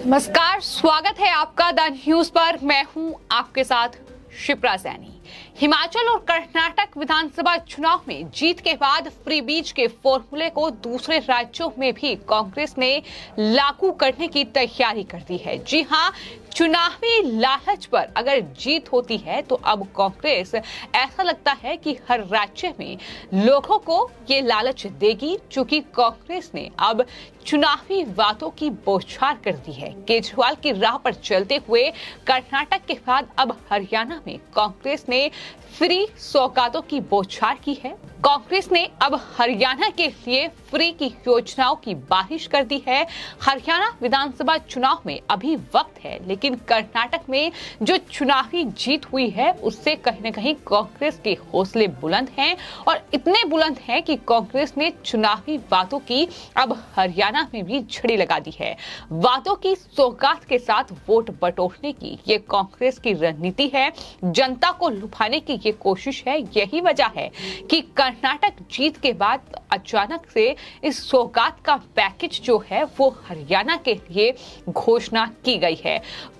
नमस्कार, स्वागत है आपका द न्यूज पर। मैं हूं आपके साथ शिप्रा सैनी। हिमाचल और कर्नाटक विधानसभा चुनाव में जीत के बाद फ्री बीज के फॉर्मूले को दूसरे राज्यों में भी कांग्रेस ने लागू करने की तैयारी कर दी है। जी हां, चुनावी लालच पर अगर जीत होती है तो अब कांग्रेस ऐसा लगता है कि हर राज्य में लोगों को ये लालच देगी, क्योंकि कांग्रेस ने अब चुनावी वादों की बौछार कर दी है। केजरीवाल की राह पर चलते हुए कर्नाटक के बाद अब हरियाणा में कांग्रेस ने फ्री सौगातों की बौछार की है। कांग्रेस ने अब हरियाणा के लिए फ्री की योजनाओं की बारिश कर दी है। हरियाणा विधानसभा चुनाव में अभी वक्त है, लेकिन कर्नाटक में जो चुनावी जीत हुई है उससे कहीं न कहीं कांग्रेस के हौसले बुलंद हैं, और इतने बुलंद हैं कि कांग्रेस ने चुनावी वादों की अब हरियाणा में भी झड़ी लगा दी है। वादों की सौगात के साथ वोट बटोरने की ये कांग्रेस की रणनीति है, जनता को लुभाने की ये कोशिश है। यही वजह है कि कर्नाटक जीत के बाद अचानक से इस सौगात का पैकेज जो है वो हरियाणा के लिए घोषणा की गई है।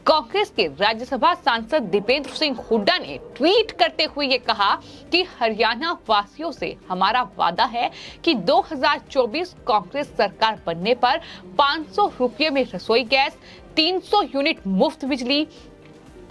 कांग्रेस के राज्यसभा सांसद दीपेंद्र सिंह हुड्डा ने ट्वीट करते हुए ये कहा कि हरियाणा वासियों से हमारा वादा है कि 2024 कांग्रेस सरकार बनने पर 500 रुपये में रसोई गैस, 300 यूनिट मुफ्त बिजली,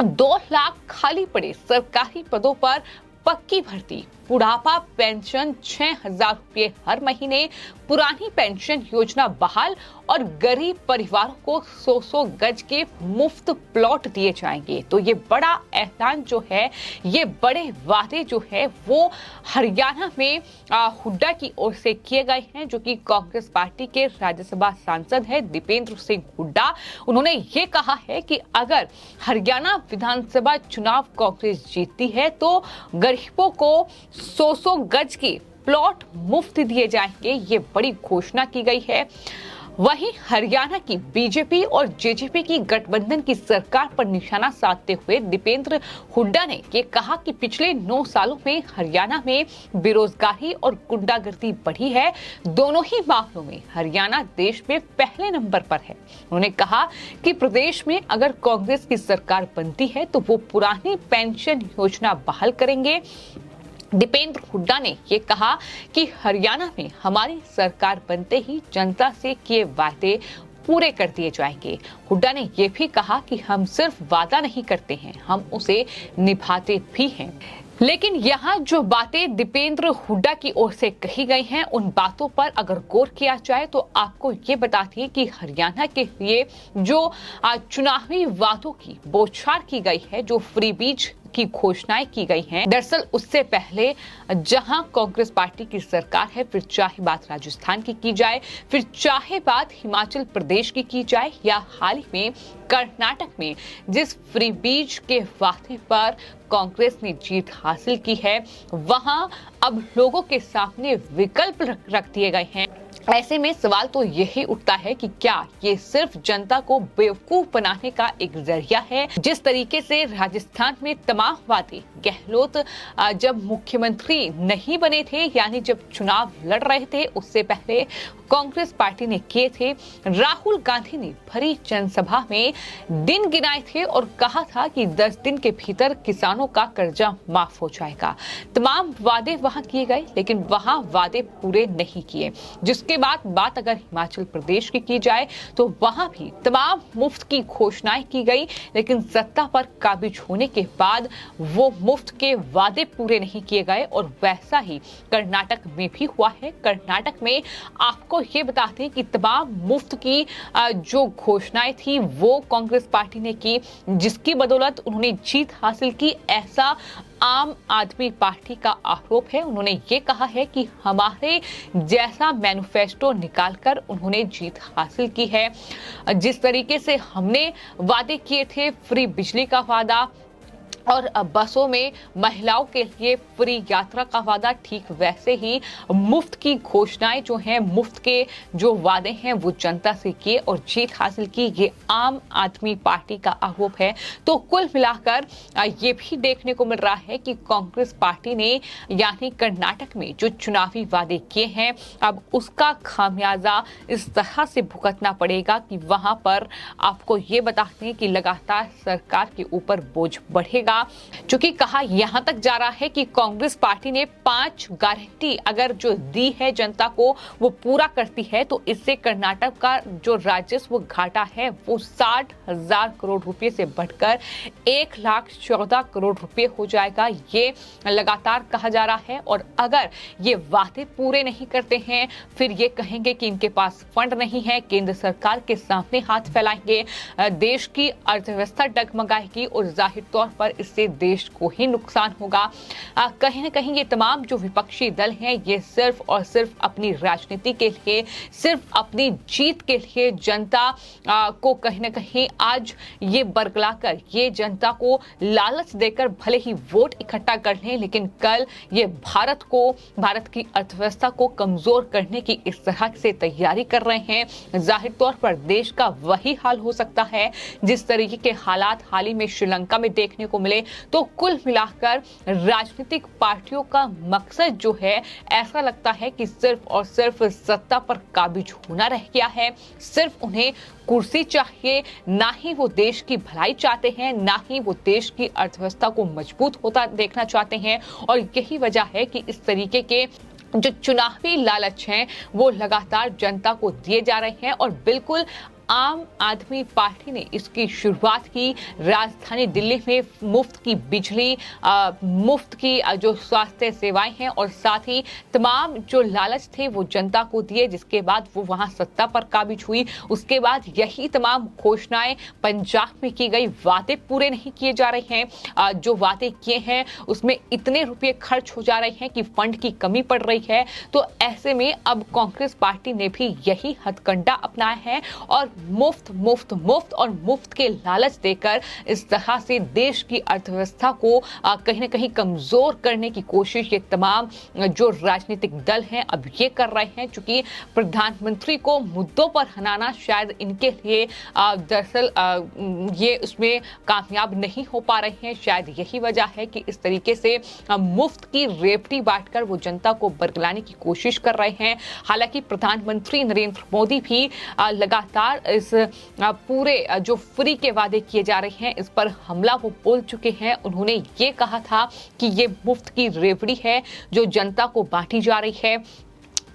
2 लाख खाली पड़े सरकारी पदों पर पक्की भर्ती, बुढ़ापा पेंशन 6,000 रुपये हर महीने, पुरानी पेंशन योजना बहाल और गरीब परिवारों को 100 गज के मुफ्त प्लॉट दिए जाएंगे। तो ये बड़ा ऐलान जो है, ये बड़े वादे जो है वो हरियाणा में हुड्डा की ओर से किए गए हैं, जो कि कांग्रेस पार्टी के राज्यसभा सांसद है दीपेंद्र सिंह हुड्डा। उन्होंने ये कहा है कि अगर हरियाणा विधानसभा चुनाव कांग्रेस जीतती है तो गरीबों को 100 गज के प्लॉट मुफ्त दिए जाएंगे। ये बड़ी घोषणा की गई है। वहीं हरियाणा की बीजेपी और जेजेपी की गठबंधन की सरकार पर निशाना साधते हुए दीपेंद्र हुड्डा ने ये कहा कि पिछले 9 सालों में हरियाणा में बेरोजगारी और गुंडागर्दी बढ़ी है। दोनों ही मामलों में हरियाणा देश में पहले नंबर पर है। उन्होंने कहा कि प्रदेश में अगर कांग्रेस की सरकार बनती है तो वो पुरानी पेंशन योजना बहाल करेंगे। दीपेंद्र हुड्डा ने ये कहा कि हरियाणा में हमारी सरकार बनते ही जनता से किए वादे पूरे कर दिए जाएंगे। हुड्डा ने ये भी कहा कि हम सिर्फ वादा नहीं करते हैं, हम उसे निभाते भी हैं। लेकिन यहाँ जो बातें दीपेंद्र हुड्डा की ओर से कही गई हैं, उन बातों पर अगर गौर किया जाए तो आपको ये बताती है कि हरियाणा के लिए जो चुनावी वादों की बौछार की गई है, जो फ्री बीज की घोषणाएं की गई हैं, दरअसल उससे पहले जहां कांग्रेस पार्टी की सरकार है, फिर चाहे बात राजस्थान की जाए, फिर चाहे बात हिमाचल प्रदेश की जाए, या हाल ही में कर्नाटक में जिस फ्री बीज के वादे पर कांग्रेस ने जीत हासिल की है, वहां अब लोगों के सामने विकल्प रख दिए गए हैं। ऐसे में सवाल तो यही उठता है कि क्या ये सिर्फ जनता को बेवकूफ बनाने का एक जरिया है। जिस तरीके से राजस्थान में तमाम वादे गहलोत जब मुख्यमंत्री नहीं बने थे, यानी जब चुनाव लड़ रहे थे, उससे पहले कांग्रेस पार्टी ने किए थे। राहुल गांधी ने भरी जनसभा में दिन गिनाए थे और कहा था कि 10 दिन के भीतर किसानों का कर्जा माफ हो जाएगा। तमाम वादे वहां किए गए, लेकिन वहां वादे पूरे नहीं किए। जिसके बाद बात अगर हिमाचल प्रदेश की जाए तो वहां भी तमाम मुफ्त की घोषणाएं की गई, लेकिन सत्ता पर काबिज होने के बाद वो मुफ्त के वादे पूरे नहीं किए गए, और वैसा ही कर्नाटक में भी हुआ है। कर्नाटक में आपको ये बताते हैं कि तमाम मुफ्त की जो घोषणाएं थी वो कांग्रेस पार्टी ने की, जिसकी बदौलत उन्होंने जीत हासिल की, ऐसा आम आदमी पार्टी का आरोप है। उन्होंने ये कहा है कि हमारे जैसा मैनिफेस्टो निकालकर उन्होंने जीत हासिल की है। जिस तरीके से हमने वादे किए थे, फ्री बिजली का वादा, और बसों में महिलाओं के लिए फ्री यात्रा का वादा, ठीक वैसे ही मुफ्त की घोषणाएं जो हैं, मुफ्त के जो वादे हैं वो जनता से किए और जीत हासिल की, ये आम आदमी पार्टी का आरोप है। तो कुल मिलाकर ये भी देखने को मिल रहा है कि कांग्रेस पार्टी ने यानी कर्नाटक में जो चुनावी वादे किए हैं, अब उसका खामियाजा इस तरह से भुगतना पड़ेगा कि वहां पर आपको ये बताते हैं कि लगातार सरकार के ऊपर बोझ बढ़ेगा। चूंकि कहा यहां तक जा रहा है कि कांग्रेस पार्टी ने 5 गारंटी अगर जो दी है जनता को वो पूरा करती है तो इससे कर्नाटक का जो राजस्व घाटा है वो 60,000 करोड़ रुपए से बढ़कर 1,14 करोड़ रुपए हो जाएगा। ये लगातार कहा जा रहा है और अगर ये वादे पूरे नहीं करते हैं, फिर ये कहेंगे कि इनके पास फंड नहीं है, केंद्र सरकार के सामने हाथ फैलाएंगे, देश की अर्थव्यवस्था डगमगाएगी और जाहिर तौर पर इससे देश को ही नुकसान होगा। कहीं ना कहीं ये तमाम जो विपक्षी दल हैं ये सिर्फ और सिर्फ अपनी राजनीति के लिए, सिर्फ अपनी जीत के लिए जनता को कहीं ना कहीं आज ये बरगलाकर, ये जनता को लालच देकर भले ही वोट इकट्ठा कर लें, लेकिन कल ये भारत को, भारत की अर्थव्यवस्था को कमजोर करने की इस तरह से तैयारी कर रहे हैं। जाहिर तौर पर देश का वही हाल हो सकता है जिस तरीके के हालात हाल ही में श्रीलंका में देखने को मिले। तो कुल मिलाकर राजनीतिक पार्टियों का मकसद जो है, ऐसा लगता है कि सिर्फ और सिर्फ सत्ता पर काबिज होना रह गया है। सिर्फ उन्हें कुर्सी चाहिए, ना ही वो देश की भलाई चाहते हैं, ना ही वो देश की अर्थव्यवस्था को मजबूत होता देखना चाहते हैं। और यही वजह है कि इस तरीके के जो चुनावी लालच हैं वो लगातार जनता को दिए जा रहे हैं। और बिल्कुल आम आदमी पार्टी ने इसकी शुरुआत की राजधानी दिल्ली में मुफ्त की बिजली, मुफ्त की जो स्वास्थ्य सेवाएं हैं और साथ ही तमाम जो लालच थे वो जनता को दिए, जिसके बाद वो वहां सत्ता पर काबिज हुई। उसके बाद यही तमाम घोषणाएं पंजाब में की गई, वादे पूरे नहीं किए जा रहे हैं। जो वादे किए हैं उसमें इतने रुपए खर्च हो जा रहे हैं कि फंड की कमी पड़ रही है। तो ऐसे में अब कांग्रेस पार्टी ने भी यही हथकंडा अपनाया है और मुफ्त मुफ्त मुफ्त और मुफ्त के लालच देकर इस तरह से देश की अर्थव्यवस्था को कहीं ना कहीं कमजोर करने की कोशिश ये तमाम जो राजनीतिक दल हैं अब ये कर रहे हैं। चूंकि प्रधानमंत्री को मुद्दों पर हनाना शायद इनके लिए दरअसल ये उसमें कामयाब नहीं हो पा रहे हैं। शायद यही वजह है कि इस तरीके से मुफ्त की रेवड़ी बांटकर वो जनता को बरगलाने की कोशिश कर रहे हैं। हालांकि प्रधानमंत्री नरेंद्र मोदी भी लगातार इस पूरे जो फ्री के वादे किए जा रहे हैं इस पर हमला वो बोल चुके हैं। उन्होंने ये कहा था कि ये मुफ्त की रेवड़ी है जो जनता को बांटी जा रही है।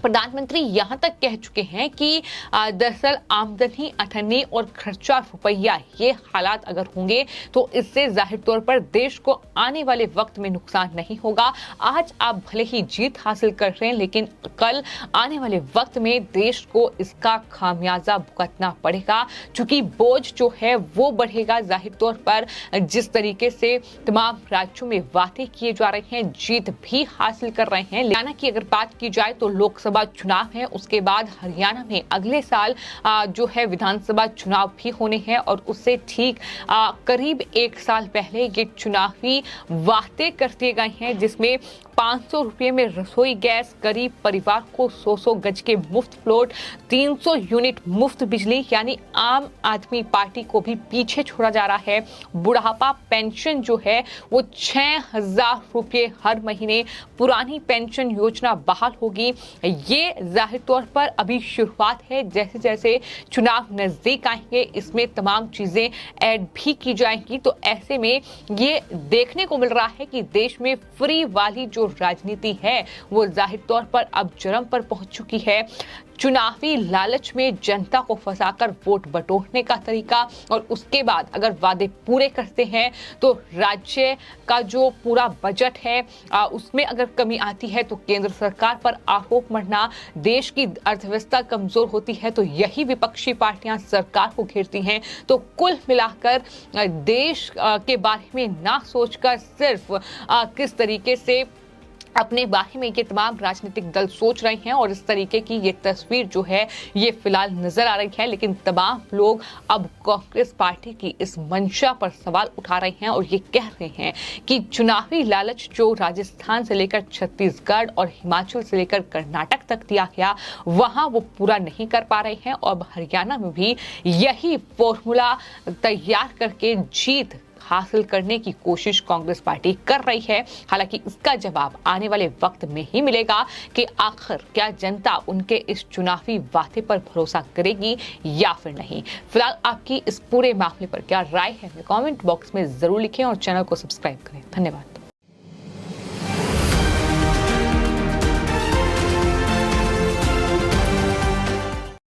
प्रधानमंत्री यहां तक कह चुके हैं कि दरअसल आमदनी, अठन्नी और खर्चा रुपया, ये हालात अगर होंगे तो इससे जाहिर तौर पर देश को आने वाले वक्त में नुकसान नहीं होगा। आज आप भले ही जीत हासिल कर रहे हैं, लेकिन कल आने वाले वक्त में देश को इसका खामियाजा भुगतना पड़ेगा, क्योंकि बोझ जो है वो बढ़ेगा। जाहिर तौर पर जिस तरीके से तमाम राज्यों में वादे किए जा रहे हैं, जीत भी हासिल कर रहे हैं। हरियाणा की अगर बात की जाए तो लोकसभा चुनाव है, उसके बाद हरियाणा में अगले साल जो है विधानसभा चुनाव भी होने हैं और उससे ठीक करीब 1 साल पहले ये चुनावी वादे कर दिए गए हैं, जिसमें 500 रुपए में रसोई गैस, गरीब परिवार को 100 गज के मुफ्त प्लॉट, 300 यूनिट मुफ्त बिजली, यानी आम आदमी पार्टी को भी पीछे छोड़ा जा रहा है। बुढ़ापा पेंशन जो है वो 6,000 रुपए हर महीने, पुरानी पेंशन योजना बहाल होगी। ये जाहिर तौर पर अभी शुरुआत है, जैसे जैसे चुनाव नजदीक आएंगे इसमें तमाम चीजें ऐड भी की जाएंगी। तो ऐसे में ये देखने को मिल रहा है कि देश में फ्री वाली जो राजनीति है वो जाहिर तौर पर अब चरम पर पहुंच चुकी है। चुनावी लालच में जनता को फंसाकर वोट बटोरने का तरीका, और उसके बाद अगर वादे पूरे करते हैं तो राज्य का जो पूरा बजट है उसमें अगर कमी आती है तो केंद्र सरकार पर आरोप मढ़ना, देश की अर्थव्यवस्था कमजोर होती है तो यही विपक्षी पार्टियां सरकार को घेरती हैं। तो कुल मिलाकर देश के बारे में ना सोचकर सिर्फ किस तरीके से अपने बारे में ये तमाम राजनीतिक दल सोच रहे हैं और इस तरीके की ये तस्वीर जो है ये फिलहाल नजर आ रही है। लेकिन तमाम लोग अब कांग्रेस पार्टी की इस मंशा पर सवाल उठा रहे हैं और ये कह रहे हैं कि चुनावी लालच जो राजस्थान से लेकर छत्तीसगढ़ और हिमाचल से लेकर कर्नाटक तक दिया गया, वहां वो पूरा नहीं कर पा रहे हैं। और अब हरियाणा में भी यही फॉर्मूला तैयार करके जीत हासिल करने की कोशिश कांग्रेस पार्टी कर रही है। हालांकि इसका जवाब आने वाले वक्त में ही मिलेगा कि आखिर क्या जनता उनके इस चुनावी वादे पर भरोसा करेगी या फिर नहीं। फिलहाल आपकी इस पूरे मामले पर क्या राय है, कमेंट बॉक्स में जरूर लिखें और चैनल को सब्सक्राइब करें। धन्यवाद।